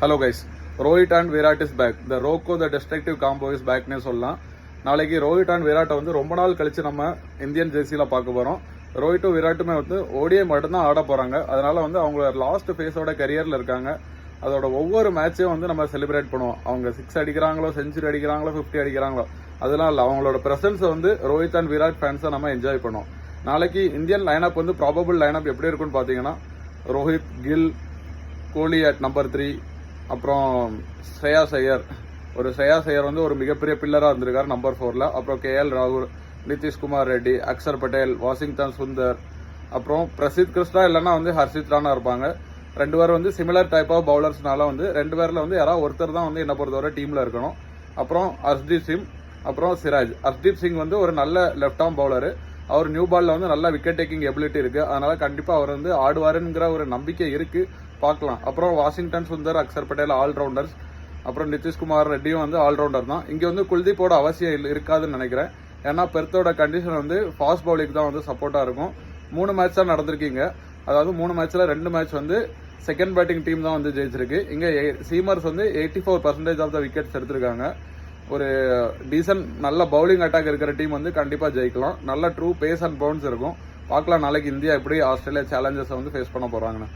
Hello guys, Rohit and Virat is back. The Roko the destructive combo is பேக்னே சொல்லலாம். நாளைக்கு Rohit and விராட்டை வந்து ரொம்ப நாள் கழிச்சு நம்ம இந்தியன் ஜெர்சியில் பார்க்க போகிறோம். ரோஹிட்டும் விராட்டுமே வந்து ஓடிஐ மட்டும்தான் ஆட போகிறாங்க. அதனால வந்து அவங்க லாஸ்ட் ஃபேஸோட கரியரில் இருக்காங்க. அதோட ஒவ்வொரு மேட்சையும் வந்து நம்ம செலிப்ரேட் பண்ணுவோம். அவங்க 6 அடிக்கிறாங்களோ, செஞ்சுரி அடிக்கிறாங்களோ, 50 அடிக்கிறாங்களோ, அதெல்லாம் இல்லை. அவங்களோட ப்ரெசன்ஸை வந்து ரோஹித் அண்ட் விராட் ஃபேன்ஸை நம்ம என்ஜாய் பண்ணுவோம். நாளைக்கு இந்தியன் லைனப் வந்து ப்ராபபிள் லைனப் எப்படி இருக்குன்னு பார்த்தீங்கன்னா, ரோஹித், கில், கோலி அட் நம்பர் 3, அப்புறம் ஸ்ரேயாஸ் ஐயர் வந்து ஒரு மிகப்பெரிய பில்லராக இருந்திருக்காரு நம்பர் 4ல். அப்புறம் KL ராகுல், நிதிஷ்குமார் ரெட்டி, அக்ஷர் பட்டேல், வாஷிங்டன் சுந்தர், அப்புறம் பிரசித் கிருஷ்ணா இல்லைன்னா வந்து ஹர்ஷித் ராணா இருப்பாங்க. 2 பேர் வந்து சிமிலர் டைப் ஆஃப் பவுலர்ஸ்னால வந்து 2 பேரில் வந்து யாராவது ஒருத்தர் தான் வந்து என்ன பொறுத்தவரை டீமில் இருக்கணும். அப்புறம் ஹர்ஷ்தீப் சிங், அப்புறம் சிராஜ். ஹர்ஷ்தீப் சிங் வந்து ஒரு நல்ல லெஃப்ட் ஆர்ம் பவுலரு. அவர் நியூ பாலில் வந்து நல்ல விக்கெட் டேக்கிங் எபிலிட்டி இருக்குது. அதனால கண்டிப்பாக அவர் வந்து ஆடுவாருங்கிற ஒரு நம்பிக்கை இருக்குது, பார்க்கலாம். அப்புறம் வாஷிங்டன் சுந்தர், அக்ஷர் பட்டேல் ஆல்ரவுண்டர்ஸ். அப்புறம் நிதிஷ்குமார் ரெட்டியும் வந்து ஆல்ரவுண்டர் தான். இங்கே வந்து குல்தீப்போட அவசியம் இருக்காதுன்னு நினைக்கிறேன். ஏன்னா பெர்த்தோட கண்டிஷன் வந்து ஃபாஸ்ட் பவுலிங் தான் வந்து சப்போர்ட்டாக இருக்கும். 3 மேட்ச் தான் நடந்திருக்கீங்க. அதாவது 3 மேட்ச்சில் 2 மேட்ச் வந்து செகண்ட் பேட்டிங் டீம் தான் வந்து ஜெயிச்சிருக்கு. இங்கே சீமர்ஸ் வந்து 84% ஆஃப் த விக்கெட்ஸ் எடுத்திருக்காங்க. ஒரு டீசன்ட் நல்ல பவுலிங் அட்டாக் இருக்கிற டீம் வந்து கண்டிப்பாக ஜெயிக்கலாம். நல்ல ட்ரூ பேஸ் அண்ட் பவுன்ஸ் இருக்கும். பார்க்கலாம் நாளைக்கு இந்தியா எப்படி ஆஸ்திரேலியா சேலஞ்சர்ஸை வந்து ஃபேஸ் பண்ண போகிறாங்கன்னு.